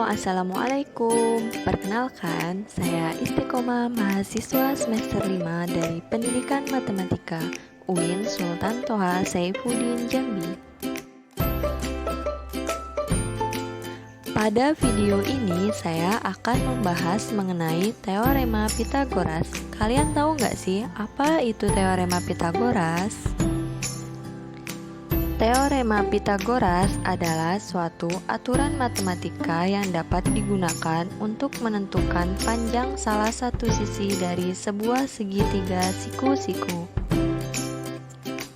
Assalamualaikum. Perkenalkan, saya Istiqomah, mahasiswa semester 5 dari Pendidikan Matematika UIN Sultan Toha Saifuddin Jambi. Pada video ini, saya akan membahas mengenai teorema Pythagoras. Kalian tahu nggak sih, apa itu teorema Pythagoras? Teorema Pythagoras adalah suatu aturan matematika yang dapat digunakan untuk menentukan panjang salah satu sisi dari sebuah segitiga siku-siku.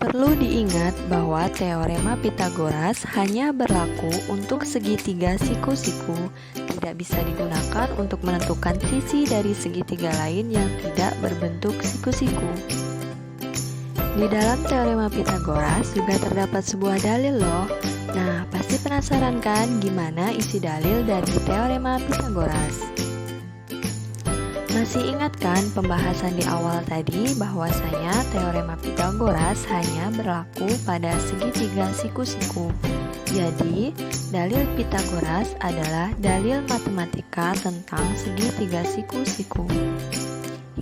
Perlu diingat bahwa teorema Pythagoras hanya berlaku untuk segitiga siku-siku, tidak bisa digunakan untuk menentukan sisi dari segitiga lain yang tidak berbentuk siku-siku. Di dalam teorema Pythagoras juga terdapat sebuah dalil loh. Nah, pasti penasaran kan gimana isi dalil dari teorema Pythagoras? Masih ingat kan pembahasan di awal tadi bahwasanya teorema Pythagoras hanya berlaku pada segitiga siku-siku. Jadi, dalil Pythagoras adalah dalil matematika tentang segitiga siku-siku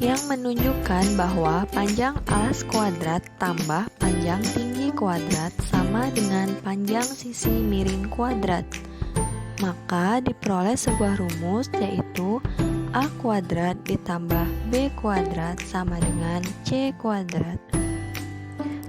yang menunjukkan bahwa panjang alas kuadrat tambah panjang tinggi kuadrat sama dengan panjang sisi miring kuadrat. Maka diperoleh sebuah rumus yaitu A kuadrat ditambah B kuadrat sama dengan C kuadrat.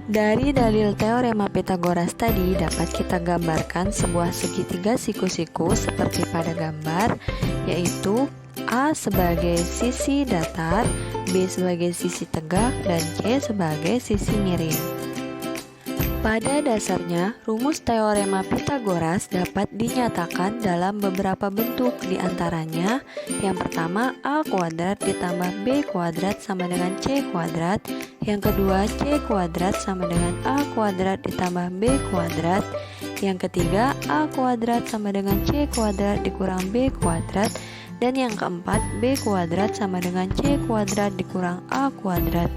Dari dalil teorema Pythagoras tadi dapat kita gambarkan sebuah segitiga siku-siku seperti pada gambar, yaitu A sebagai sisi datar, B sebagai sisi tegak, dan C sebagai sisi miring. Pada dasarnya, rumus teorema Pythagoras dapat dinyatakan dalam beberapa bentuk, diantaranya yang pertama A kuadrat ditambah B kuadrat sama dengan C kuadrat, yang kedua C kuadrat sama dengan A kuadrat ditambah B kuadrat, yang ketiga A kuadrat sama dengan C kuadrat dikurang B kuadrat, dan yang keempat B kuadrat sama dengan C kuadrat dikurang A kuadrat.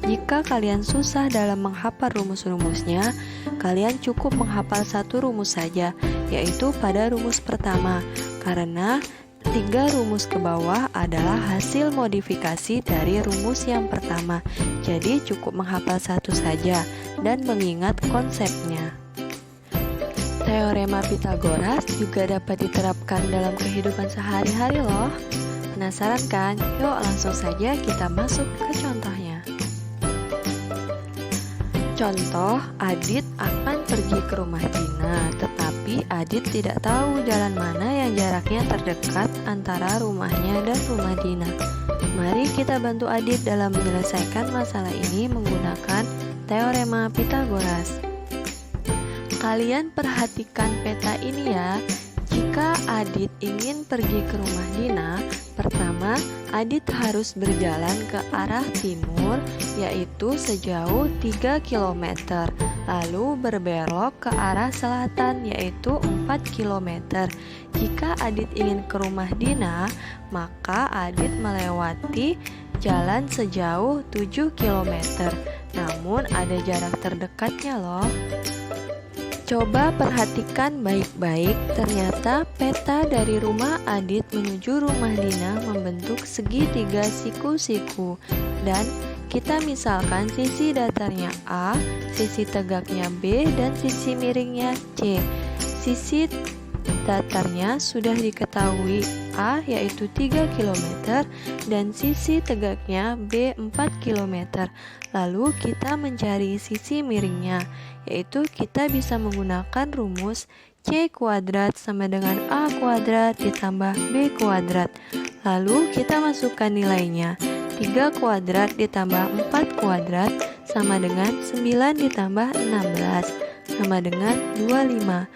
Jika kalian susah dalam menghafal rumus-rumusnya, kalian cukup menghafal satu rumus saja, yaitu pada rumus pertama, karena 3 rumus ke bawah adalah hasil modifikasi dari rumus yang pertama. Jadi cukup menghafal satu saja dan mengingat konsepnya. Teorema Pythagoras juga dapat diterapkan dalam kehidupan sehari-hari loh. Penasaran kan? Yuk langsung saja kita masuk ke contohnya. Contoh, Adit akan pergi ke rumah Dina, tetapi Adit tidak tahu jalan mana yang jaraknya terdekat antara rumahnya dan rumah Dina. Mari kita bantu Adit dalam menyelesaikan masalah ini menggunakan teorema Pythagoras. Kalian perhatikan peta ini ya. Jika Adit ingin pergi ke rumah Dina, pertama Adit harus berjalan ke arah timur, yaitu sejauh 3 km, lalu berbelok ke arah selatan, yaitu 4 km. Jika Adit ingin ke rumah Dina, maka Adit melewati jalan sejauh 7 km. Namun ada jarak terdekatnya loh. Coba perhatikan baik-baik, ternyata peta dari rumah Adit menuju rumah Dina membentuk segitiga siku-siku. Dan kita misalkan sisi datarnya A, sisi tegaknya B, dan sisi miringnya C. Sisi datarnya sudah diketahui A yaitu 3 km dan sisi tegaknya B 4 km. Lalu kita mencari sisi miringnya, yaitu kita bisa menggunakan rumus C kuadrat sama dengan A kuadrat ditambah B kuadrat. Lalu kita masukkan nilainya, 3 kuadrat ditambah 4 kuadrat sama dengan 9 ditambah 16 sama dengan 25.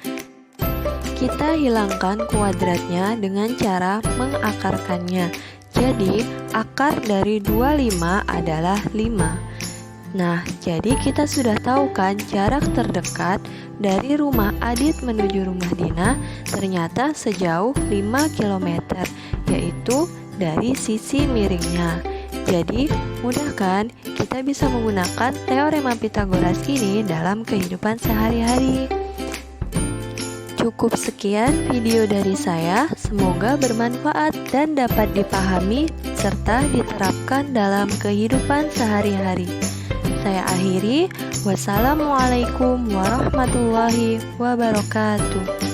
Kita hilangkan kuadratnya dengan cara mengakarkannya. Jadi, akar dari 25 adalah 5. Nah, jadi kita sudah tahu kan jarak terdekat dari rumah Adit menuju rumah Dina ternyata sejauh 5 km, yaitu dari sisi miringnya. Jadi, mudah kan kita bisa menggunakan teorema Pythagoras ini dalam kehidupan sehari-hari. Cukup sekian video dari saya, semoga bermanfaat dan dapat dipahami serta diterapkan dalam kehidupan sehari-hari. Saya akhiri, wassalamualaikum warahmatullahi wabarakatuh.